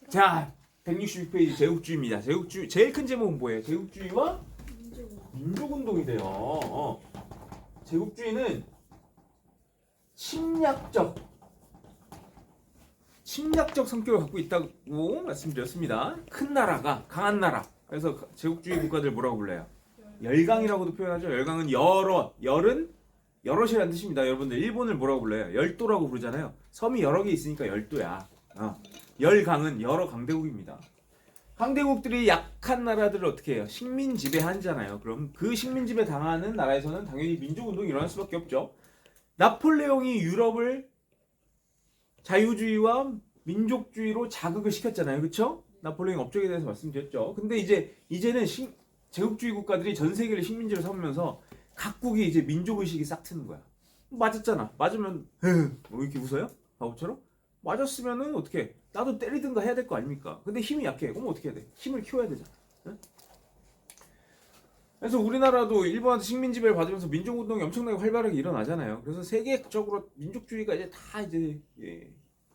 자, 166페이지 제국주의입니다. 제국주의 제일 큰 제목은 뭐예요? 제국주의와 민족운동이래요. 제국주의는 침략적 성격을 갖고 있다고 말씀드렸습니다. 큰 나라가 강한 나라. 그래서 제국주의 국가들 뭐라고 불러요? 열강이라고도 표현하죠. 열강은 열은 여럿이라는 뜻입니다. 여러분들 일본을 뭐라고 불러요? 열도라고 부르잖아요. 섬이 여러 개 있으니까 열도야. 열강은 여러 강대국입니다. 강대국들이 약한 나라들을 어떻게 해요? 식민 지배하잖아요. 그럼 그 식민 지배 당하는 나라에서는 당연히 민족운동이 일어날 수밖에 없죠. 나폴레옹이 유럽을 자유주의와 민족주의로 자극을 시켰잖아요. 그렇죠? 나폴레옹 업적에 대해서 말씀드렸죠. 근데 이제는 제국주의 국가들이 전 세계를 식민지로 삼으면서 각국이 이제 민족의식이 싹 트는 거야. 맞았잖아. 맞으면 왜 이렇게 웃어요? 바보처럼? 맞았으면은 어떻게 나도 때리든가 해야 될 거 아닙니까? 근데 힘이 약해. 그럼 어떻게 해야 돼? 힘을 키워야 되잖아. 응? 그래서 우리나라도 일본한테 식민 지배를 받으면서 민족운동이 엄청나게 활발하게 일어나잖아요. 그래서 세계적으로 민족주의가 이제 다 이제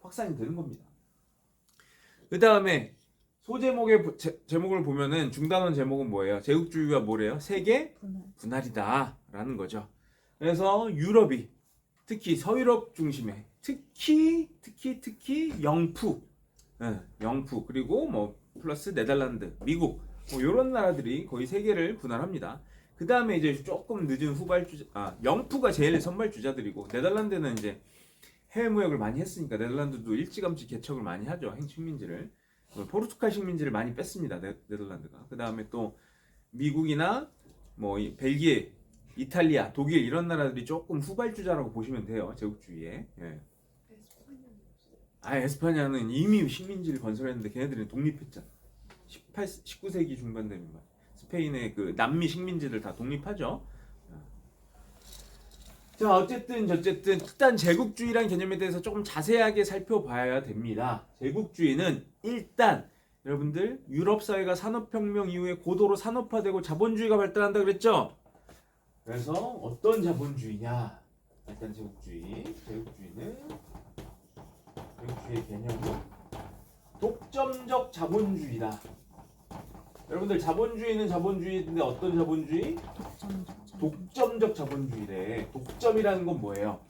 확산이 되는 겁니다. 그 다음에 소제목의 제목을 보면은 중단원 제목은 뭐예요? 제국주의가 뭐래요? 세계 분할이다라는 거죠. 그래서 유럽이 특히 서유럽 중심의 특히 영프 그리고 뭐 플러스 네덜란드, 미국 뭐 이런 나라들이 거의 세계를 분할합니다. 그 다음에 이제 조금 늦은 영프가 제일 선발주자들이고 네덜란드는 이제 해외 무역을 많이 했으니까 네덜란드도 일찌감치 개척을 많이 하죠. 식민지를 포르투갈 식민지를 많이 뺐습니다. 네덜란드가. 그 다음에 또 미국이나 뭐 벨기에, 이탈리아, 독일 이런 나라들이 조금 후발주자라고 보시면 돼요. 제국주의에. 예. 에스파냐는 이미 식민지를 건설했는데 걔네들은 독립했잖아. 19세기 중반 되면 스페인의 그 남미 식민지들 다 독립하죠. 자, 어쨌든 일단 제국주의란 개념에 대해서 조금 자세하게 살펴봐야 됩니다. 제국주의는 일단 여러분들 유럽 사회가 산업혁명 이후에 고도로 산업화되고 자본주의가 발달한다 그랬죠? 그래서 어떤 자본주의냐? 일단 제국주의의 개념은 독점적 자본주의다. 여러분들 자본주의는 자본주의인데 어떤 자본주의? 독점적 자본주의래. 독점이라는 건 뭐예요?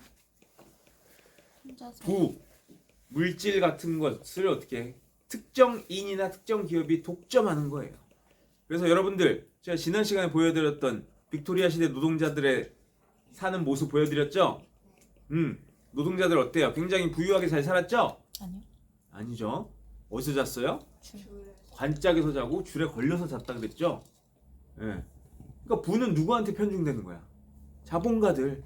물질 같은 것을 어떻게 특정 인이나 특정 기업이 독점하는 거예요. 그래서 여러분들 제가 지난 시간에 보여드렸던 빅토리아 시대 노동자들의 사는 모습 보여드렸죠? 노동자들 어때요? 굉장히 부유하게 잘 살았죠? 아니요. 아니죠. 어디서 잤어요? 관짝에서 자고 줄에 걸려서 잤다 그랬죠? 예. 그러니까 부는 누구한테 편중되는 거야? 자본가들.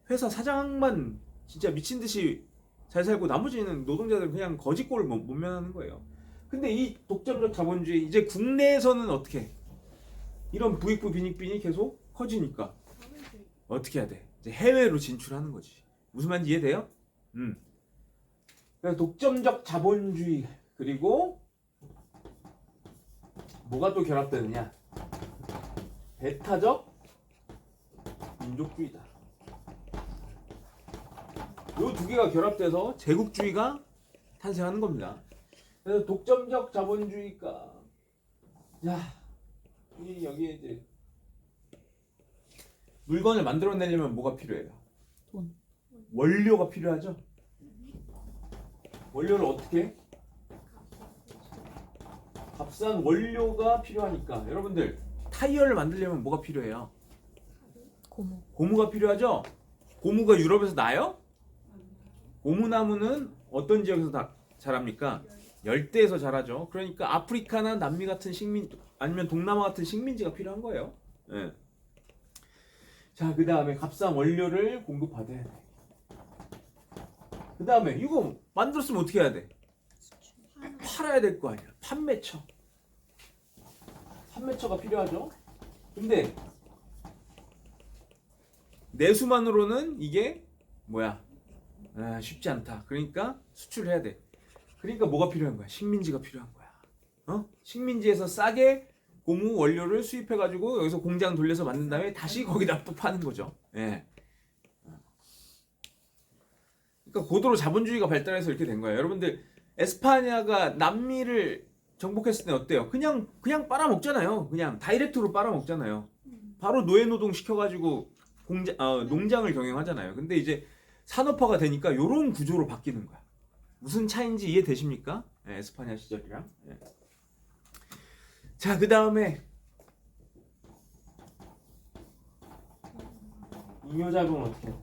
회사 사장만 진짜 미친 듯이 잘 살고 나머지는 노동자들 그냥 거지꼴을 못 면하는 거예요. 근데 이 독점적 자본주의 이제 국내에서는 어떻게? 이런 부익부 빈익빈이 계속 커지니까 어떻게 해야 돼? 이제 해외로 진출하는 거지. 무슨 말인지 이해돼요? 그래서 독점적 자본주의 그리고 뭐가 또 결합되느냐? 배타적 민족주의다. 이 두 개가 결합돼서 제국주의가 탄생하는 겁니다. 그래서 독점적 자본주의가 여기에 이제 물건을 만들어내려면 뭐가 필요해요? 돈. 원료가 필요하죠. 원료를 어떻게? 값싼 원료가 필요하니까 여러분들 타이어를 만들려면 뭐가 필요해요? 고무가 필요하죠? 고무가 유럽에서 나요? 고무나무는 어떤 지역에서 자랍니까? 열대에서 자라죠. 그러니까 아프리카나 남미 같은 아니면 동남아 같은 식민지가 필요한 거예요. 예. 자, 그 다음에 값싼 원료를 공급받아야 돼. 그 다음에 이거 만들었으면 어떻게 해야 돼? 팔아야 될 거 아니야. 판매처가 필요하죠. 근데 내수만으로는 이게 쉽지 않다. 그러니까 수출해야 돼. 그러니까 뭐가 필요한 거야? 식민지가 필요한 거야. 식민지에서 싸게 고무 원료를 수입해가지고 여기서 공장 돌려서 만든 다음에 다시 거기다 또 파는 거죠. 예. 그러니까 고도로 자본주의가 발달해서 이렇게 된 거예요. 여러분들 에스파냐가 남미를 정복했을 때 어때요? 그냥 빨아먹잖아요. 그냥 다이렉트로 빨아먹잖아요. 바로 노예 노동 시켜가지고 농장을 경영하잖아요. 근데 이제 산업화가 되니까 이런 구조로 바뀌는 거야. 무슨 차이인지 이해되십니까? 네, 에스파냐 시절이랑. 네. 자, 그 다음에 잉여자금은 어떻게 해?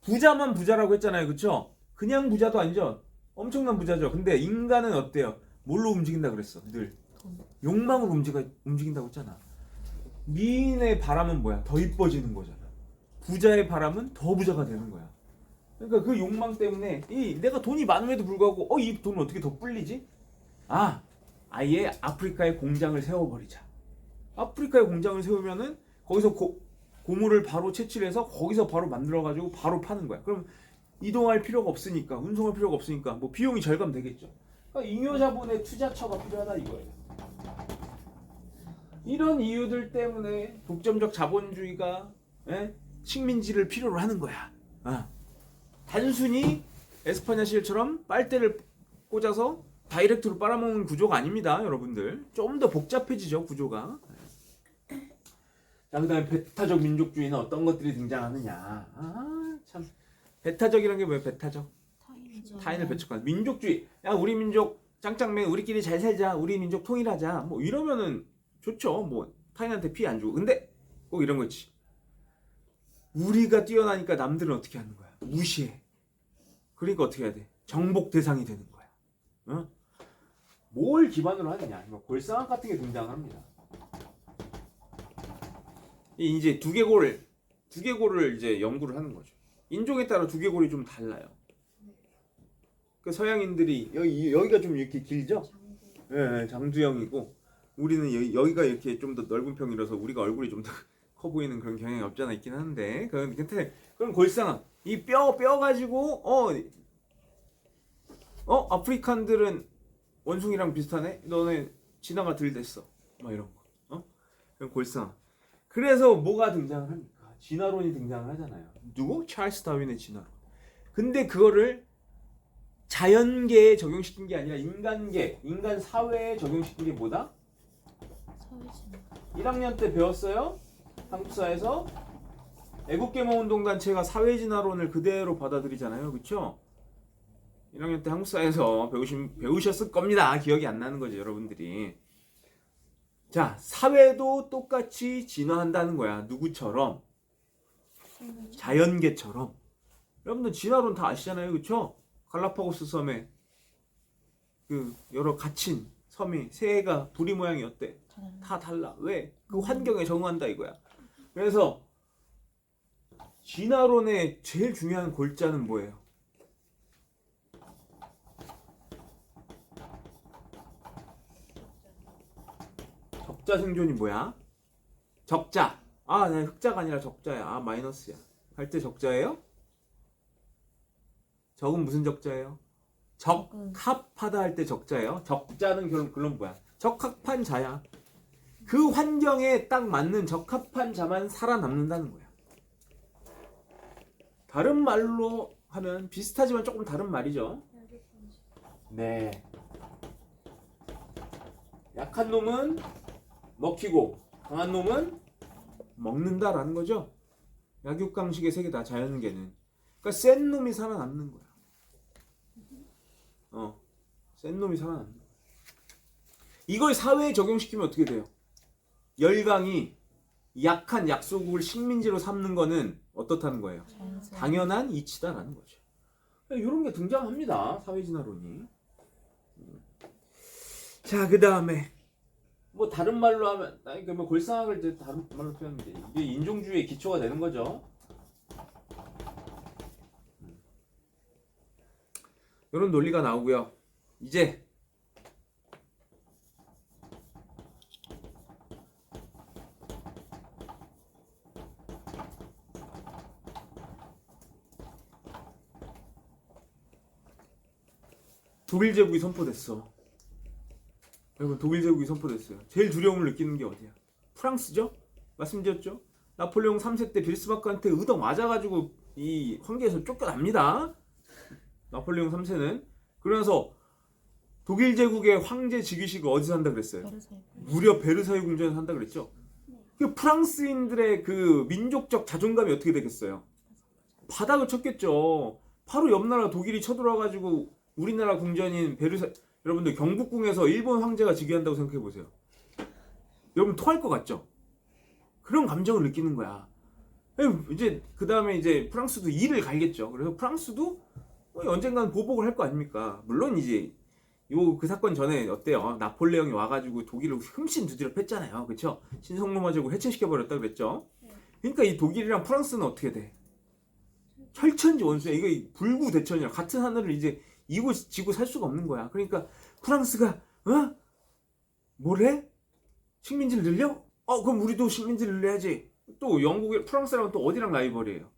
부자만 부자라고 했잖아요. 그쵸? 그냥 부자도 아니죠. 엄청난 부자죠. 근데 인간은 어때요? 뭘로 움직인다 그랬어? 늘 욕망으로 움직인다고 했잖아. 미인의 바람은 뭐야? 더 이뻐지는 거잖아. 부자의 바람은 더 부자가 되는 거야. 그러니까 그 욕망 때문에 내가 돈이 많음에도 불구하고 이 돈을 어떻게 더 불리지? 아예 아프리카에 공장을 세워버리자. 아프리카에 공장을 세우면은 거기서 고무를 바로 채취해서 거기서 바로 만들어가지고 바로 파는 거야. 그럼 이동할 필요가 없으니까, 운송할 필요가 없으니까 뭐 비용이 절감되겠죠. 그러니까 잉여자본의 투자처가 필요하다 이거예요. 이런 이유들 때문에 독점적 자본주의가 식민지를 필요로 하는 거야. 단순히 에스파냐 시절처럼 빨대를 꽂아서 다이렉트로 빨아먹는 구조가 아닙니다, 여러분들. 좀 더 복잡해지죠, 구조가. 자, 그 다음에 배타적 민족주의는 어떤 것들이 등장하느냐. 참. 배타적이란 게 뭐예요, 배타적? 타인을 배척하는. 민족주의. 야, 우리 민족 짱짱맨 우리끼리 잘 살자. 우리 민족 통일하자. 뭐 이러면은 좋죠. 뭐 타인한테 피해 안 주고. 근데 꼭 이런 거 있지. 우리가 뛰어나니까 남들은 어떻게 하는 거야? 무시해. 그러니까 어떻게 해야 돼? 정복 대상이 되는 거야. 뭘 기반으로 하느냐? 골상학 같은 게 등장합니다. 이제 두개골을 이제 연구를 하는 거죠. 인종에 따라 두개골이 좀 달라요. 그 서양인들이 여기가 좀 이렇게 길죠? 네, 장두형이고 우리는 여기가 이렇게 좀 더 넓은 편이라서 우리가 얼굴이 좀 더 커 보이는 그런 경향이 없지 않아 있긴 한데 근데 그럼 골상학 이 뼈 가지고 아프리칸들은 원숭이랑 비슷하네? 너네 진화가 덜 됐어. 막 이런 거. 그럼 골상학. 그래서 뭐가 등장을 합니까? 진화론이 등장을 하잖아요. 누구? 찰스 다윈의 진화론. 근데 그거를 자연계에 적용시킨 게 아니라 인간 사회에 적용시킨 게 뭐다? 1학년 때 배웠어요? 한국사에서 애국계몽운동단체가 사회진화론을 그대로 받아들이잖아요. 그쵸? 1학년 때 한국사에서 배우셨을 겁니다. 기억이 안 나는 거죠, 여러분들이. 자, 사회도 똑같이 진화한다는 거야. 누구처럼? 자연계처럼. 여러분들 진화론 다 아시잖아요. 그쵸? 갈라파고스 섬에 그 여러 갇힌 섬이 새해가 부리 모양이 어때? 다 달라. 왜? 그 환경에 적응한다 이거야. 그래서 진화론의 제일 중요한 골자는 뭐예요? 적자 생존이 뭐야? 적자. 네, 흑자가 아니라 적자야. 마이너스야. 할 때 적자예요? 적은 무슨 적자예요? 적합하다 할 때 적자예요. 적자는 결론 뭐야? 적합한 자야. 그 환경에 딱 맞는 적합한 자만 살아남는다는 거야. 다른 말로 하면 비슷하지만 조금 다른 말이죠. 네. 약한 놈은 먹히고 강한 놈은 먹는다라는 거죠. 약육강식의 세계다, 자연계는. 그러니까 센 놈이 살아남는 거야. 센 놈이 살아남는 거야. 이걸 사회에 적용시키면 어떻게 돼요? 열강이 약한 약소국을 식민지로 삼는 거는 어떻다는 거예요? 당연한 이치다라는 거죠. 이런 게 등장합니다, 사회진화론이. 자, 그 다음에 뭐 다른 말로 하면 뭐 골상학을 이제 다른 말로 표현하면 돼. 이게 인종주의의 기초가 되는 거죠. 이런 논리가 나오고요. 이제 독일 제국이 선포됐어. 여러분, 독일 제국이 선포됐어요. 제일 두려움을 느끼는 게 어디야? 프랑스죠? 말씀드렸죠? 나폴레옹 3세 때 비스마크한테 의덕 맞아가지고 이 황제에서 쫓겨납니다. 나폴레옹 3세는. 그러면서 독일 제국의 황제 즉위식을 어디서 한다 그랬어요? 베르사유. 무려 베르사유 궁전에서 한다 그랬죠. 그 프랑스인들의 그 민족적 자존감이 어떻게 되겠어요? 바닥을 쳤겠죠. 바로 옆 나라 독일이 쳐들어와가지고 우리나라 궁전인 여러분들 경복궁에서 일본 황제가 즉위한다고 생각해 보세요. 여러분 토할 것 같죠? 그런 감정을 느끼는 거야. 이제 그 다음에 이제 프랑스도 이를 갈겠죠. 그래서 프랑스도 언젠가는 보복을 할 거 아닙니까? 물론 이제 그 사건 전에 어때요? 나폴레옹이 와가지고 독일을 흠씬 두드려 팼잖아요. 그쵸? 신성로마 제국을 해체시켜버렸다 그랬죠? 그러니까 이 독일이랑 프랑스는 어떻게 돼? 혈천지 원수야. 이거 불구대천이야. 같은 하늘을 이제 이고 지고 살 수가 없는 거야. 그러니까 프랑스가 뭐래? 식민지를 늘려? 그럼 우리도 식민지를 늘려야지. 또 프랑스랑 또 어디랑 라이벌이에요?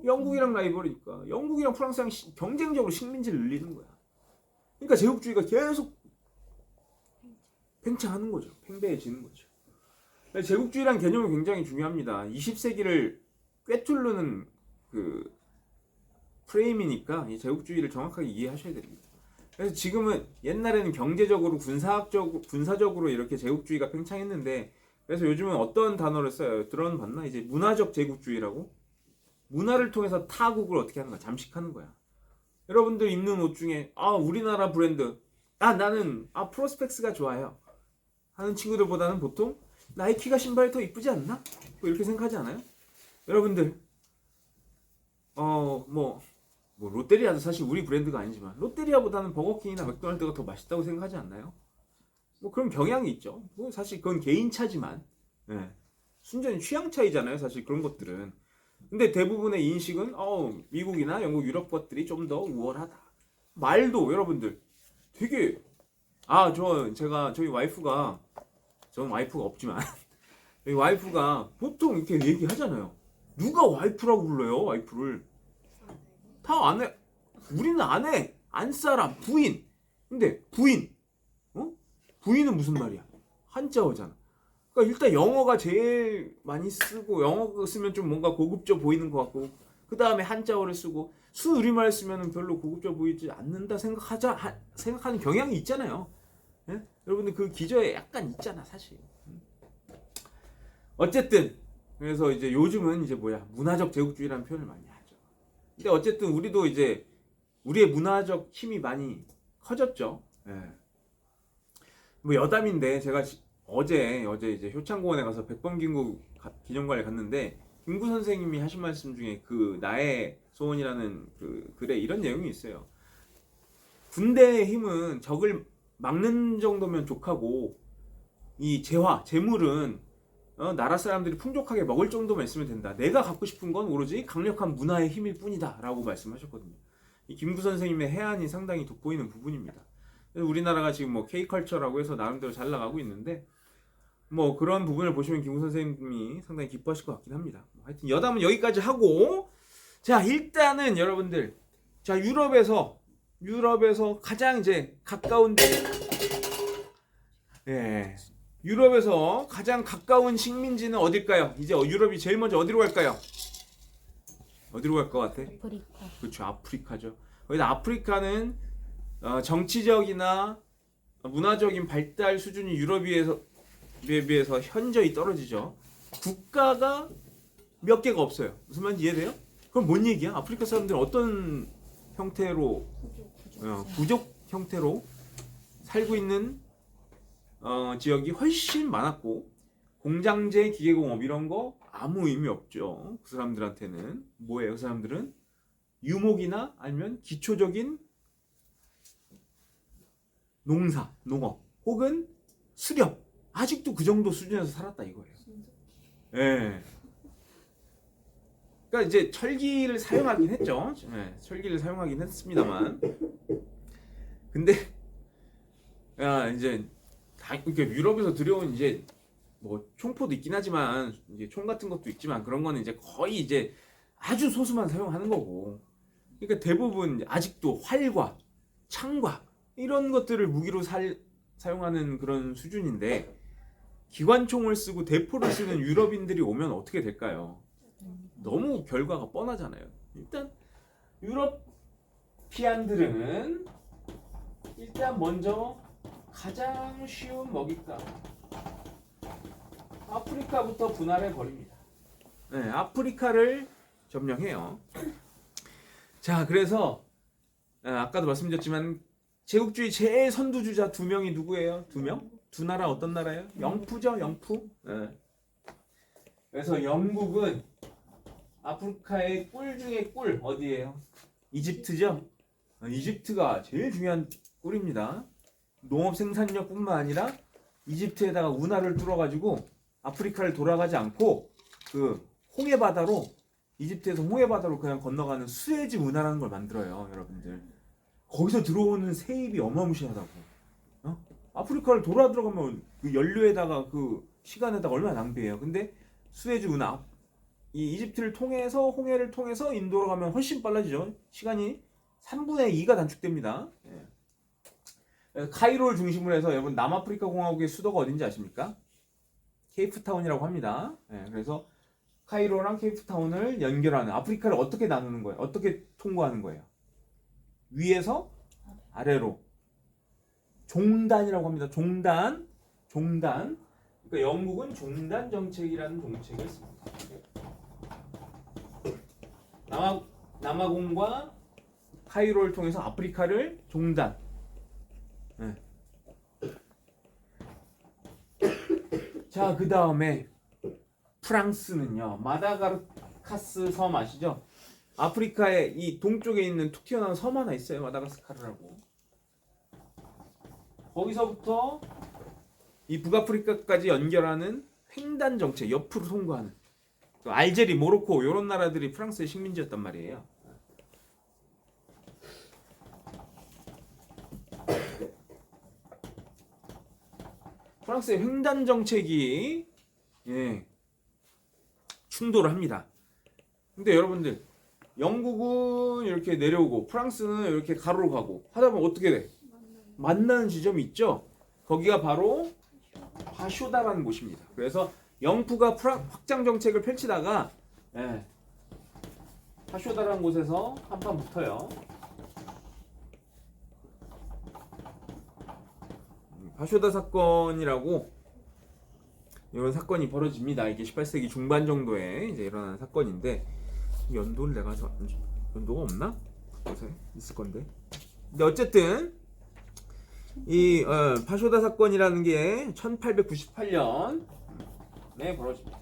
영국이랑 라이벌이니까 영국이랑 프랑스랑 경쟁적으로 식민지를 늘리는 거야. 그러니까 제국주의가 계속 팽창하는 거죠. 팽배해지는 거죠. 제국주의란 개념이 굉장히 중요합니다. 20세기를 꿰뚫는 그 프레임이니까 이 제국주의를 정확하게 이해하셔야 됩니다. 그래서 지금은 옛날에는 경제적으로 군사적으로 이렇게 제국주의가 팽창했는데 그래서 요즘은 어떤 단어를 써요? 들어봤나? 이제 문화적 제국주의라고. 문화를 통해서 타국을 어떻게 하는 거야? 잠식하는 거야. 여러분들 입는 옷 중에 우리나라 브랜드 나는 프로스펙스가 좋아요 하는 친구들보다는 보통 나이키가 신발이 더 이쁘지 않나? 뭐 이렇게 생각하지 않아요? 여러분들 뭐 롯데리아도 사실 우리 브랜드가 아니지만 롯데리아보다는 버거킹이나 맥도날드가 더 맛있다고 생각하지 않나요? 뭐 그런 경향이 있죠. 뭐 사실 그건 개인차지만 순전히 취향 차이잖아요. 사실 그런 것들은. 근데 대부분의 인식은 미국이나 영국, 유럽 것들이 좀 더 우월하다. 말도 여러분들 되게 저희 와이프가 저는 와이프가 없지만 저희 와이프가 보통 이렇게 얘기하잖아요. 누가 와이프라고 불러요? 와이프를 다 안 해. 우리는 안 해. 안 사람 부인. 근데 부인 부인은 무슨 말이야? 한자어잖아. 그러니까 일단 영어가 제일 많이 쓰고 영어 쓰면 좀 뭔가 고급져 보이는 것 같고 그 다음에 한자어를 쓰고 수우리말 쓰면 별로 고급져 보이지 않는다 생각하는 경향이 있잖아요. 예? 여러분들 그 기저에 약간 있잖아 사실. 어쨌든 그래서 이제 요즘은 이제 문화적 제국주의라는 표현을 많이 하죠. 근데 어쨌든 우리도 이제 우리의 문화적 힘이 많이 커졌죠. 예. 뭐 여담인데 제가 어제 이제 효창공원에 가서 백범김구 기념관에 갔는데 김구 선생님이 하신 말씀 중에 그 나의 소원이라는 그 글에 이런 내용이 있어요. 군대의 힘은 적을 막는 정도면 족하고 이 재물은 나라 사람들이 풍족하게 먹을 정도만 있으면 된다. 내가 갖고 싶은 건 오로지 강력한 문화의 힘일 뿐이다 라고 말씀하셨거든요. 이 김구 선생님의 해안이 상당히 돋보이는 부분입니다. 우리나라가 지금 뭐 K컬처라고 해서 나름대로 잘 나가고 있는데 뭐 그런 부분을 보시면 김구 선생님이 상당히 기뻐하실 것 같긴 합니다. 하여튼 여담은 여기까지 하고 자 일단은 여러분들 자 유럽에서 가장 이제 가까운 유럽에서 가장 가까운 식민지는 어딜까요? 이제 유럽이 제일 먼저 어디로 갈까요? 어디로 갈 것 같아? 아프리카. 그렇죠. 아프리카죠. 거기다 아프리카는 정치적이나 문화적인 발달 수준이 유럽에 비해서 현저히 떨어지죠. 국가가 몇 개가 없어요. 무슨 말인지 이해돼요? 그럼 뭔 얘기야? 아프리카 사람들은 어떤 형태로 부족 형태로 살고 있는 지역이 훨씬 많았고 공장제, 기계공업 이런 거 아무 의미 없죠. 그 사람들한테는 뭐예요? 그 사람들은 유목이나 아니면 기초적인 농업 혹은 수렵 아직도 그 정도 수준에서 살았다 이거예요. 예. 그러니까 이제 철기를 사용하긴 했죠. 철기를 사용하긴 했습니다만 근데 이제 그러니까 유럽에서 들여온 이제 뭐 총포도 있긴 하지만 이제 총 같은 것도 있지만 그런 거는 이제 거의 이제 아주 소수만 사용하는 거고 그러니까 대부분 아직도 활과 창과 이런 것들을 무기로 사용하는 그런 수준인데 기관총을 쓰고 대포를 쓰는 유럽인들이 오면 어떻게 될까요? 너무 결과가 뻔하잖아요. 일단 유러피안들은 일단 먼저 가장 쉬운 먹잇감 아프리카부터 분할해 버립니다. 네, 아프리카를 점령해요. 자, 그래서 아까도 말씀드렸지만 제국주의 제일 선두주자 두 명이 누구예요? 두 명? 두 나라 어떤 나라예요? 영푸죠, 영푸. 네. 그래서 영국은 아프리카의 꿀 중에 꿀 어디예요? 이집트죠. 이집트가 제일 중요한 꿀입니다. 농업 생산력뿐만 아니라 이집트에다가 운하를 뚫어가지고 아프리카를 돌아가지 않고 그 홍해바다로 이집트에서 홍해바다로 그냥 건너가는 수에즈 운하라는 걸 만들어요, 여러분들. 거기서 들어오는 세입이 어마무시하다고. 아프리카를 돌아 들어가면 그 연료에다가 그 시간에다가 얼마나 낭비해요. 근데 수에즈 운하 이 이집트를 통해서 홍해를 통해서 인도로 가면 훨씬 빨라지죠. 시간이 3분의 2가 단축됩니다. 카이로를 중심으로 해서 여러분 남아프리카 공화국의 수도가 어딘지 아십니까? 케이프타운이라고 합니다. 그래서 카이로랑 케이프타운을 연결하는 아프리카를 어떻게 나누는 거예요? 어떻게 통과하는 거예요? 위에서 아래로 종단이라고 합니다. 종단. 그러니까 영국은 종단 정책이라는 정책을 씁니다. 남아공과 카이로를 통해서 아프리카를 종단. 자, 그 다음에 프랑스는요. 마다가스카르 섬 아시죠? 아프리카의 이 동쪽에 있는 툭 튀어나온 섬 하나 있어요. 마다가스카르라고. 거기서부터 이 북아프리카까지 연결하는 횡단 정책, 옆으로 통과하는 알제리, 모로코 이런 나라들이 프랑스의 식민지였단 말이에요. 프랑스의 횡단 정책이 충돌을 합니다. 근데 여러분들 영국은 이렇게 내려오고 프랑스는 이렇게 가로로 가고 하다 보면 어떻게 돼? 만나는 지점이 있죠. 거기가 바로 바쇼다라는 곳입니다. 그래서 영프가 확장 정책을 펼치다가 바쇼다라는 곳에서 한판 붙어요. 바쇼다 사건이라고 이런 사건이 벌어집니다. 이게 18세기 중반 정도에 이제 일어난 사건인데 연도를 내가 연도가 없나? 요새 있을 건데. 근데 어쨌든 이 바쇼다 사건이라는 게 1898년에 벌어집니다.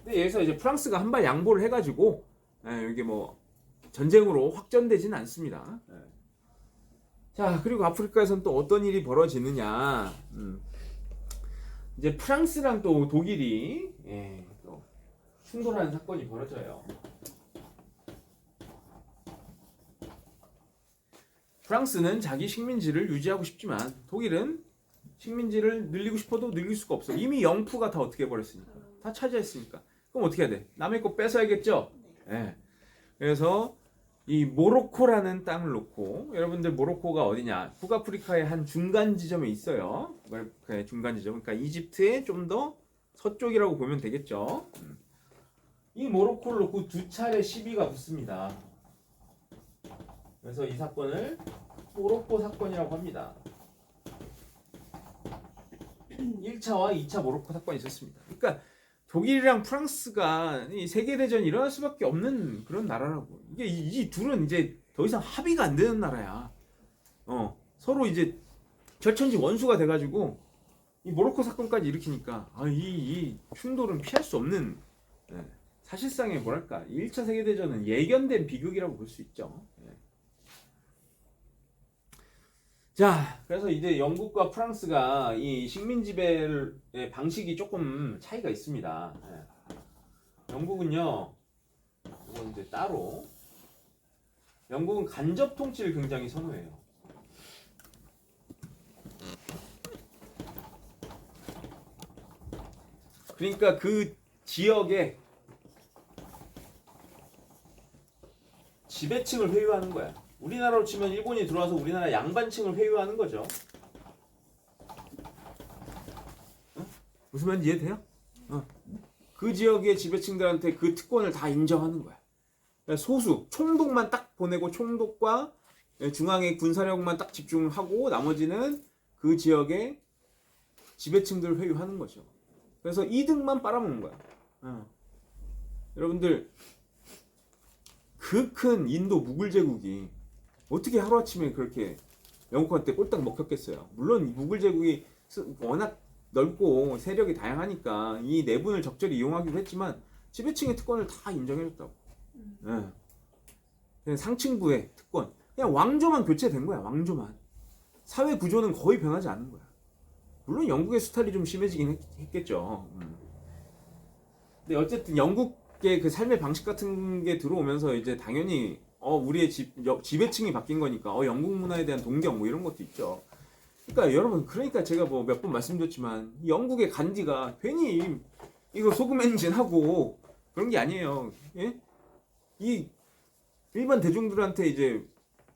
근데 여기서 이제 프랑스가 한 발 양보를 해가지고 이게 뭐 전쟁으로 확전되지는 않습니다. 자, 그리고 아프리카에서는 또 어떤 일이 벌어지느냐? 이제 프랑스랑 또 독일이 또 충돌하는 사건이 벌어져요. 프랑스는 자기 식민지를 유지하고 싶지만 독일은 식민지를 늘리고 싶어도 늘릴 수가 없어. 이미 영프가 다 어떻게 해버렸으니까. 다 차지했으니까. 그럼 어떻게 해야 돼? 남의 거 뺏어야겠죠? 그래서 이 모로코라는 땅을 놓고 여러분들 모로코가 어디냐? 북아프리카의 한 중간 지점에 있어요. 중간 지점. 그러니까 이집트의 좀 더 서쪽이라고 보면 되겠죠. 이 모로코를 놓고 두 차례 시비가 붙습니다. 그래서 이 사건을 모로코 사건이라고 합니다. 1차와 2차 모로코 사건이 있었습니다. 그러니까 독일이랑 프랑스가 이 세계대전이 일어날 수밖에 없는 그런 나라라고. 이게 이 둘은 이제 더 이상 합의가 안 되는 나라야. 서로 이제 절천지 원수가 돼가지고 이 모로코 사건까지 일으키니까 이 충돌은 피할 수 없는 사실상의 뭐랄까 1차 세계대전은 예견된 비극이라고 볼 수 있죠. 자, 그래서 이제 영국과 프랑스가 이 식민 지배의 방식이 조금 차이가 있습니다. 영국은요, 이건 이제 따로. 영국은 간접 통치를 굉장히 선호해요. 그러니까 그 지역에 지배층을 회유하는 거야. 우리나라로 치면 일본이 들어와서 우리나라 양반층을 회유하는 거죠. 무슨 말인지 이해돼요? 그 지역의 지배층들한테 그 특권을 다 인정하는 거야. 그러니까 소수, 총독만 딱 보내고 총독과 중앙에 군사력만 딱 집중을 하고 나머지는 그 지역의 지배층들을 회유하는 거죠. 그래서 이득만 빨아먹는 거야. 여러분들 그 큰 인도 무굴 제국이 어떻게 하루아침에 그렇게 영국한테 꼴딱 먹혔겠어요. 물론 무굴 제국이 워낙 넓고 세력이 다양하니까 이 내분을 적절히 이용하기도 했지만 지배층의 특권을 다 인정해줬다고. 그냥 상층부의 특권. 그냥 왕조만 교체된 거야. 왕조만. 사회 구조는 거의 변하지 않는 거야. 물론 영국의 수탈이 좀 심해지긴 했겠죠. 근데 어쨌든 영국의 그 삶의 방식 같은 게 들어오면서 이제 당연히 우리의 지배층이 바뀐 거니까 영국 문화에 대한 동경 뭐 이런 것도 있죠. 그러니까 여러분, 그러니까 제가 뭐 몇 번 말씀드렸지만 영국의 간디가 괜히 이거 소금 엔진하고 그런 게 아니에요. 예? 이 일반 대중들한테 이제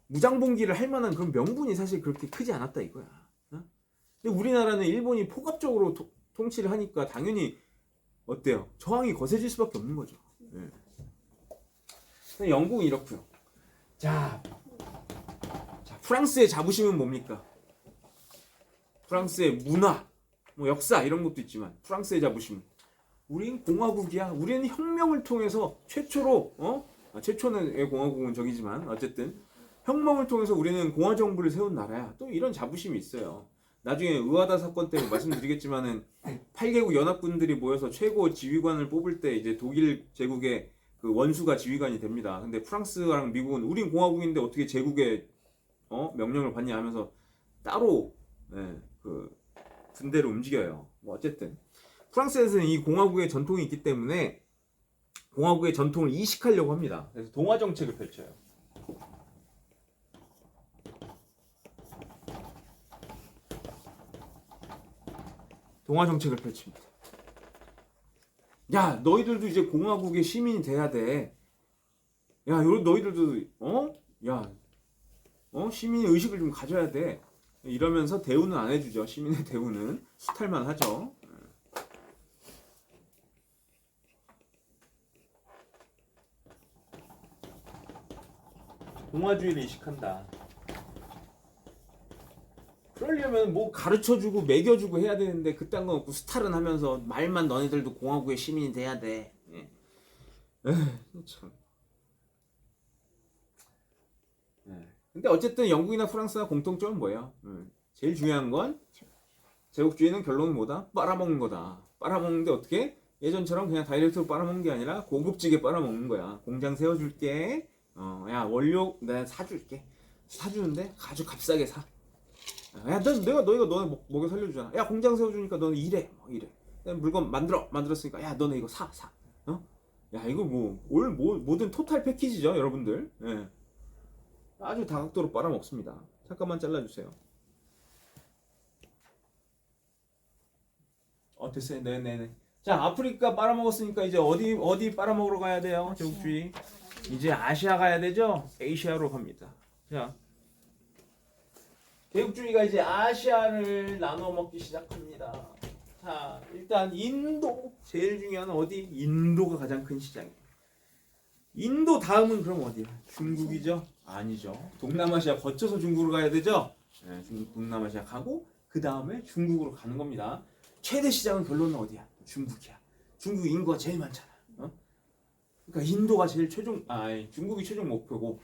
무장봉기를 할 만한 그런 명분이 사실 그렇게 크지 않았다 이거야. 근데 우리나라는 일본이 포갑적으로 통치를 하니까 당연히 어때요? 저항이 거세질 수밖에 없는 거죠. 영국은 이렇고요. 자, 프랑스의 자부심은 뭡니까? 프랑스의 문화, 뭐 역사 이런 것도 있지만 프랑스의 자부심. 우린 공화국이야. 우리는 혁명을 통해서 최초로 최초는 공화국은 저기지만 어쨌든 혁명을 통해서 우리는 공화정부를 세운 나라야. 또 이런 자부심이 있어요. 나중에 의와다 사건 때 말씀드리겠지만은 8개국 연합군들이 모여서 최고 지휘관을 뽑을 때 이제 독일 제국의 그 원수가 지휘관이 됩니다. 근데 프랑스랑 미국은 우린 공화국인데 어떻게 제국의 명령을 받냐 하면서 따로 그 군대를 움직여요. 뭐 어쨌든 프랑스에서는 이 공화국의 전통이 있기 때문에 공화국의 전통을 이식하려고 합니다. 그래서 동화 정책을 펼쳐요. 동화 정책을 펼칩니다. 야, 너희들도 이제 공화국의 시민이 돼야 돼. 야, 너희들도 시민의 의식을 좀 가져야 돼. 이러면서 대우는 안 해주죠. 시민의 대우는 수탈만 하죠. 동화주의를 이식한다. 그러려면 뭐 가르쳐주고 먹여주고 해야 되는데 그딴 거 없고 수탈은 하면서 말만 너네들도 공화국의 시민이 돼야 돼. 참. 근데 어쨌든 영국이나 프랑스나 공통점은 뭐예요? 제일 중요한 건 제국주의는 결론은 뭐다? 빨아먹는 거다. 빨아먹는데 어떻게? 예전처럼 그냥 다이렉트로 빨아먹는 게 아니라 고급지게 빨아먹는 거야. 공장 세워줄게. 야, 원료 내가 사줄게. 사주는데 아주 값싸게 사. 야, 너희가 너네 먹여 살려주잖아. 야, 공장 세워주니까 너는 이래. 이래. 물건 만들었으니까 야, 너네 이거 사. 야, 이거 모든 토탈 패키지죠, 여러분들. 예. 아주 다각도로 빨아먹습니다. 잠깐만 잘라주세요. 됐어요. 네네네. 자, 아프리카 빨아먹었으니까 이제 어디 빨아먹으러 가야 돼요? 제국주의. 이제 아시아 가야 되죠? 아시아로 갑니다. 자, 제국주의가 이제 아시아를 나눠 먹기 시작합니다. 자, 일단 인도 제일 중요한 어디? 인도가 가장 큰 시장이에요. 인도 다음은 그럼 어디야? 중국이죠? 아니죠. 동남아시아 거쳐서 중국으로 가야 되죠? 네, 동남아시아 가고 그 다음에 중국으로 가는 겁니다. 최대 시장은 결론은 어디야? 중국이야. 중국 인구가 제일 많잖아. 그러니까 인도가 제일 중국이 최종 목표고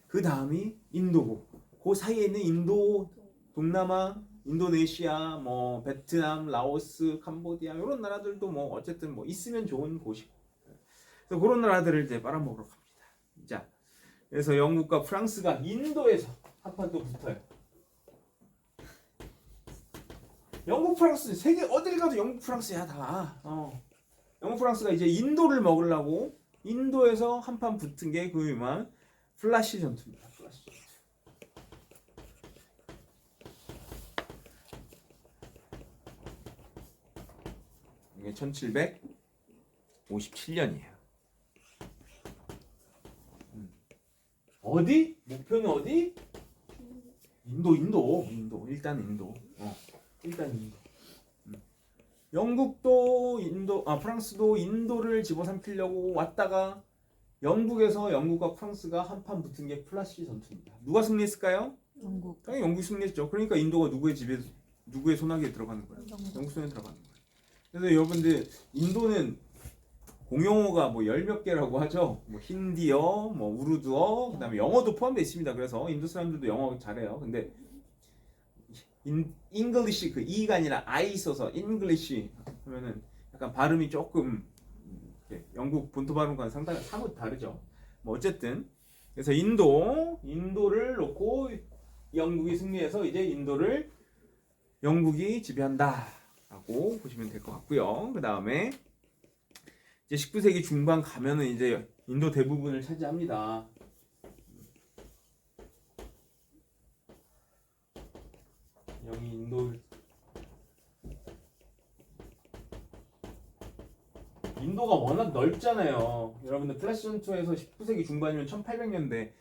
그 다음이 인도고 그 사이에 있는 인도, 동남아, 인도네시아, 뭐 베트남, 라오스, 캄보디아 이런 나라들도 뭐 어쨌든 뭐 있으면 좋은 곳이고 그래서 그런 나라들을 이제 빨아먹으러 갑니다. 자, 그래서 영국과 프랑스가 인도에서 한판 또 붙어요. 영국, 프랑스 세계 어딜 가도 영국, 프랑스야 다. 영국, 프랑스가 이제 인도를 먹으려고 인도에서 한판 붙은 게 그 유명한 플라시 전투입니다. 플라시 전투. 이게 1757년이에요. 어디? 목표는 어디? 인도. 일단 인도. 일단 인도. 영국도 프랑스도 인도를 집어삼키려고 왔다가 영국에서 영국과 프랑스가 한판 붙은 게 플라시 전투입니다. 누가 승리했을까요? 영국. 당연히 영국이 승리했죠. 그러니까 인도가 누구의 손아귀에 들어가는 거예요? 영국 손에 들어가는 거예요. 그래서 여러분들 인도는 공용어가 뭐 열 몇 개라고 하죠. 뭐 힌디어, 뭐 우르두어, 그다음에 영어도 포함되어 있습니다. 그래서 인도 사람들도 영어 잘해요. 근데 잉글리시 그 이가 아니라 I 있어서 잉글리시 하면은 약간 발음이 조금 영국 본토 발음과는 상당히 사뭇 다르죠. 뭐 어쨌든 그래서 인도를 놓고 영국이 승리해서 이제 인도를 영국이 지배한다라고 보시면 될 것 같고요. 그 다음에 이제 19세기 중반 가면은 이제 인도 대부분을 차지합니다. 영이 인도가 워낙 넓잖아요. 여러분들 플래시 전투에서 19세기 중반이면 1800년대.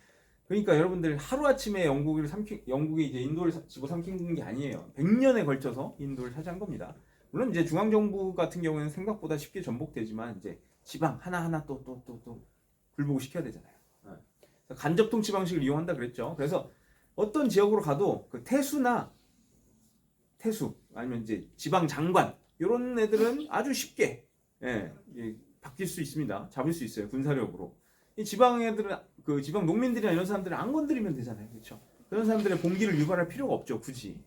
그러니까 여러분들 하루아침에 영국이 이제 인도를 지고 삼킨 게 아니에요. 100년에 걸쳐서 인도를 차지한 겁니다. 물론 이제 중앙정부 같은 경우에는 생각보다 쉽게 전복되지만 이제 지방 하나하나 또 굴복을 시켜야 되잖아요. 간접 통치 방식을 이용한다 그랬죠. 그래서 어떤 지역으로 가도 그 태수 아니면 이제 지방 장관 이런 애들은 아주 쉽게 바뀔 수 있습니다. 잡을 수 있어요. 군사력으로. 이 지방 애들은 그 지방 농민들이나 이런 사람들은 안 건드리면 되잖아요. 그렇죠? 그런 사람들의 봉기를 유발할 필요가 없죠. 굳이.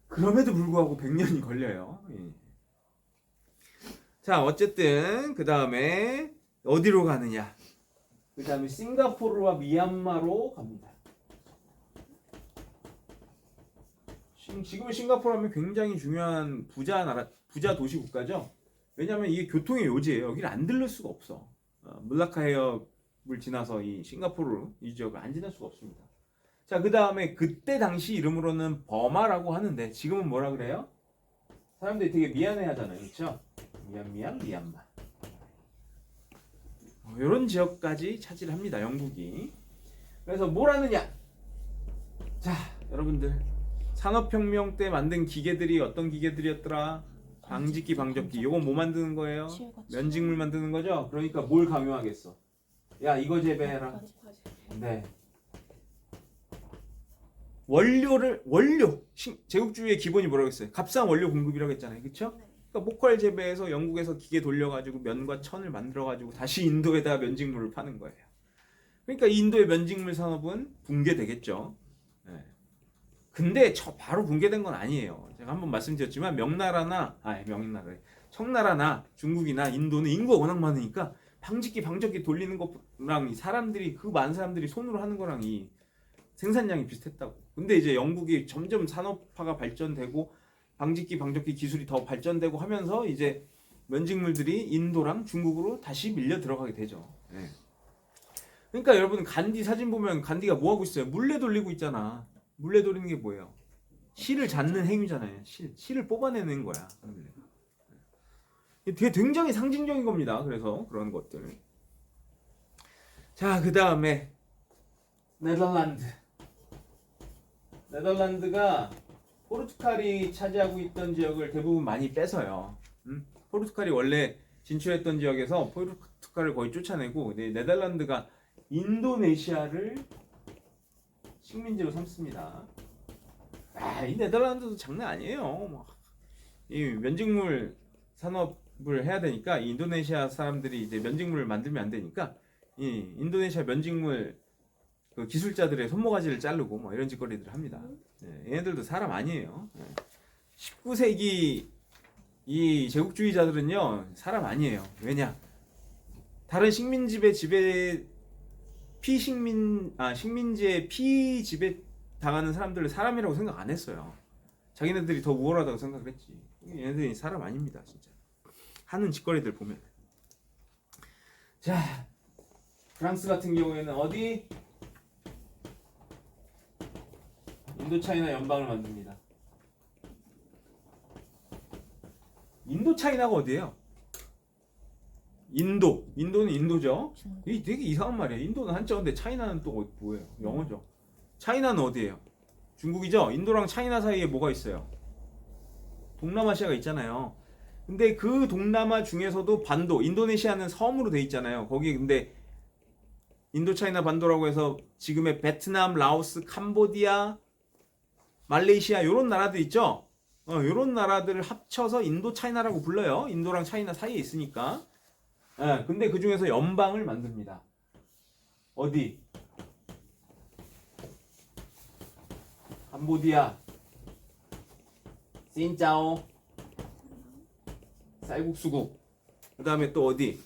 그럼에도 불구하고 100년이 걸려요. 자, 어쨌든 그 다음에 어디로 가느냐? 그 다음에 싱가포르와 미얀마로 갑니다. 지금의 싱가포르 하면 굉장히 중요한 부자 도시 국가죠. 왜냐하면 이게 교통의 요지예요. 여기를 안 들를 수가 없어. 물라카 해협을 지나서 이 싱가포르 이 지역을 안 지날 수가 없습니다. 자, 그 다음에 그때 당시 이름으로는 버마라고 하는데 지금은 뭐라 그래요? 사람들이 되게 미안해하잖아요, 그렇죠? 미얀마. 이런 지역까지 차지를 합니다, 영국이. 그래서 뭘 하느냐? 자, 여러분들 산업혁명 때 만든 기계들이 어떤 기계들이었더라? 방직기, 방적기. 요거 뭐 만드는 거예요? 면직물 만드는 거죠? 그러니까 뭘 강요하겠어? 야, 이거 재배해라. 네. 제국주의의 기본이 뭐라고 했어요? 값싼 원료 공급이라고 했잖아요. 그쵸? 그러니까 목활 재배해서 영국에서 기계 돌려가지고 면과 천을 만들어가지고 다시 인도에다 면직물을 파는 거예요. 그러니까 인도의 면직물 산업은 붕괴되겠죠. 네. 근데 바로 붕괴된 건 아니에요. 제가 한번 말씀드렸지만 청나라나 중국이나 인도는 인구가 워낙 많으니까 방직기, 방적기 돌리는 것랑 그 많은 사람들이 손으로 하는 거랑 이 생산량이 비슷했다고. 근데 이제 영국이 점점 산업화가 발전되고 방직기, 방적기 기술이 더 발전되고 하면서 이제 면직물들이 인도랑 중국으로 다시 밀려 들어가게 되죠. 네. 그러니까 여러분 간디 사진 보면 간디가 뭐 하고 있어요? 물레 돌리고 있잖아. 물레 돌리는 게 뭐예요? 실을 잡는 행위잖아요. 실을 뽑아내는 거야. 되게 굉장히 상징적인 겁니다. 그래서 그런 것들. 자, 그 다음에 네덜란드가 포르투갈이 차지하고 있던 지역을 대부분 많이 뺏어요. 포르투갈이 원래 진출했던 지역에서 포르투갈을 거의 쫓아내고 네덜란드가 인도네시아를 식민지로 삼습니다. 이 네덜란드도 장난 아니에요. 이 면직물 산업을 해야 되니까 이 인도네시아 사람들이 이제 면직물을 만들면 안 되니까 이 인도네시아 면직물 그 기술자들의 손모가지를 자르고 뭐 이런 짓거리들을 합니다. 얘네들도 사람 아니에요. 19세기 이 제국주의자들은요 사람 아니에요. 왜냐? 다른 식민지배 식민지의 피지배 당하는 사람들을 사람이라고 생각 안 했어요. 자기네들이 더 우월하다고 생각을 했지. 얘네들이 사람 아닙니다, 진짜. 하는 짓거리들 보면. 자, 프랑스 같은 경우에는 어디? 인도차이나 연방을 만듭니다. 인도차이나가 어디예요? 인도는 인도죠. 이게 되게 이상한 말이에요. 인도는 한자인데 차이나는 또 뭐예요? 영어죠. 차이나는 어디예요? 중국이죠. 인도랑 차이나 사이에 뭐가 있어요? 동남아시아가 있잖아요. 근데 그 동남아 중에서도 반도, 인도네시아는 섬으로 돼 있잖아요. 거기 근데 인도차이나 반도라고 해서 지금의 베트남, 라오스, 캄보디아, 말레이시아 요런 나라들 있죠. 요런 나라들을 합쳐서 인도차이나라고 불러요. 인도랑 차이나 사이에 있으니까. 근데 그 중에서 연방을 만듭니다. 어디? 캄보디아, 신짜오, 쌀국수국. 그 다음에 또 어디?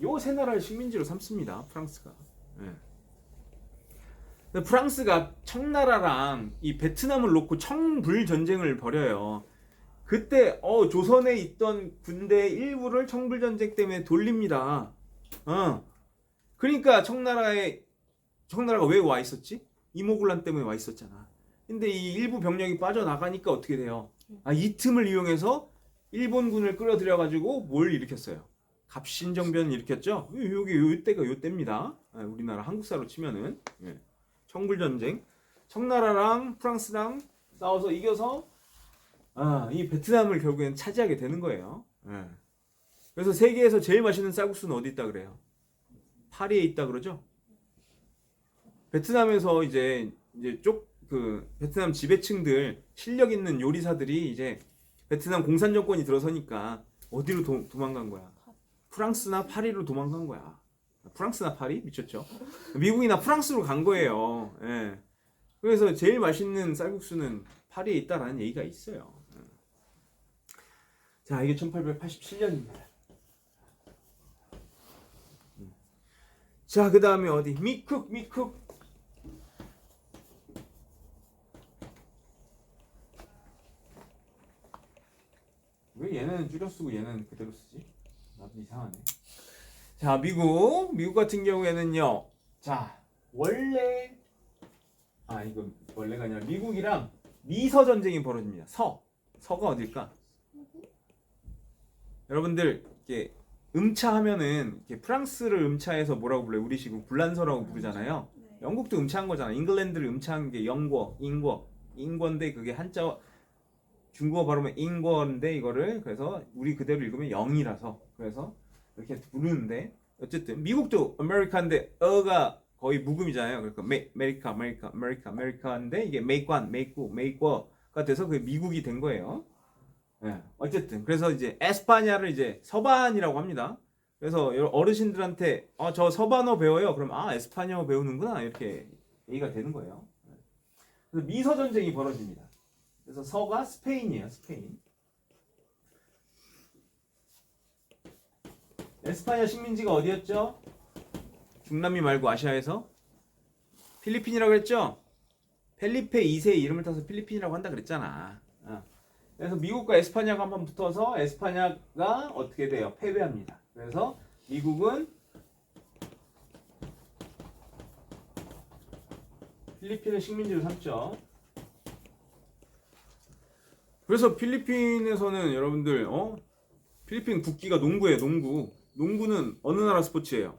요 세 나라를 식민지로 삼습니다. 프랑스가. 근데 프랑스가 청나라랑 이 베트남을 놓고 청불 전쟁을 벌여요. 그때 조선에 있던 군대 일부를 청불 전쟁 때문에 돌립니다. 그러니까 청나라가 왜 와 있었지? 이모군란 때문에 와 있었잖아. 근데 이 일부 병력이 빠져나가니까 어떻게 돼요? 이 틈을 이용해서 일본군을 끌어들여 가지고 뭘 일으켰어요? 갑신정변을 일으켰죠. 여기 요때가 요때입니다. 우리나라 한국사로 치면은 청불전쟁, 청나라랑 프랑스랑 싸워서 이겨서 이 베트남을 결국엔 차지하게 되는 거예요. 그래서 세계에서 제일 맛있는 쌀국수는 어디 있다 그래요? 파리에 있다 그러죠. 베트남에서 이제 그 베트남 지배층들 실력 있는 요리사들이 이제 베트남 공산 정권이 들어서니까 어디로 도망간 거야? 프랑스나 파리로 도망간 거야. 프랑스나 파리? 미쳤죠? 미국이나 프랑스로 간 거예요. 그래서 제일 맛있는 쌀국수는 파리에 있다라는 얘기가 있어요. 자, 이게 1887년입니다. 자, 그 다음에 어디? 미쿡. 왜 얘는 줄여 쓰고 얘는 그대로 쓰지? 나도 이상하네. 자, 미국 같은 경우에는요. 자, 원래 이거 원래가 아니라 미국이랑 미서 전쟁이 벌어집니다. 서가 어딜까? 여러분들 이렇게 음차하면은 이렇게 프랑스를 음차해서 뭐라고 불러요? 우리식으로 불란서라고 부르잖아요. 영국도 음차한 거잖아. 잉글랜드를 음차한 게 인거인데 그게 한자 중국어 발음은 인거인데 이거를 그래서 우리 그대로 읽으면 영이라서 그래서 이렇게 부르는데 어쨌든 미국도 아메리카인데 어가 거의 묵음이잖아요. 그러니까 아메리카인데 이게 메이과가 돼서 그 미국이 된 거예요. 어쨌든 그래서 이제 에스파냐를 이제 서반이라고 합니다. 그래서 어르신들한테 저 서반어 배워요. 그럼 에스파냐어 배우는구나 이렇게 얘기가 되는 거예요. 그래서 미서 전쟁이 벌어집니다. 그래서 서가 스페인이에요. 스페인. 에스파냐 식민지가 어디였죠? 중남미 말고 아시아에서 필리핀이라고 그랬죠? 펠리페 2세의 이름을 타서 필리핀이라고 한다 그랬잖아. 그래서 미국과 에스파냐가 한번 붙어서 에스파냐가 어떻게 돼요? 패배합니다. 그래서 미국은 필리핀을 식민지로 삼죠. 그래서 필리핀에서는 여러분들 필리핀 국기가 농구예요. 농구는 어느 나라 스포츠예요?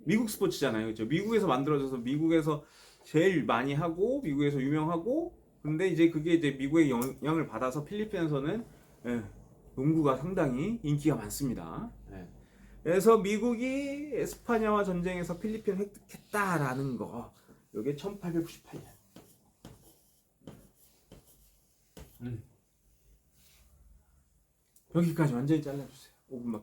미국 스포츠잖아요. 그렇죠? 미국에서 만들어져서 미국에서 제일 많이 하고 미국에서 유명하고 근데 이제 그게 이제 미국의 영향을 받아서 필리핀에서는 농구가 상당히 인기가 많습니다. 그래서 미국이 에스파냐와 전쟁에서 필리핀을 획득했다라는 거. 이게 1898년. 여기까지 완전히 잘라주세요. 5분만.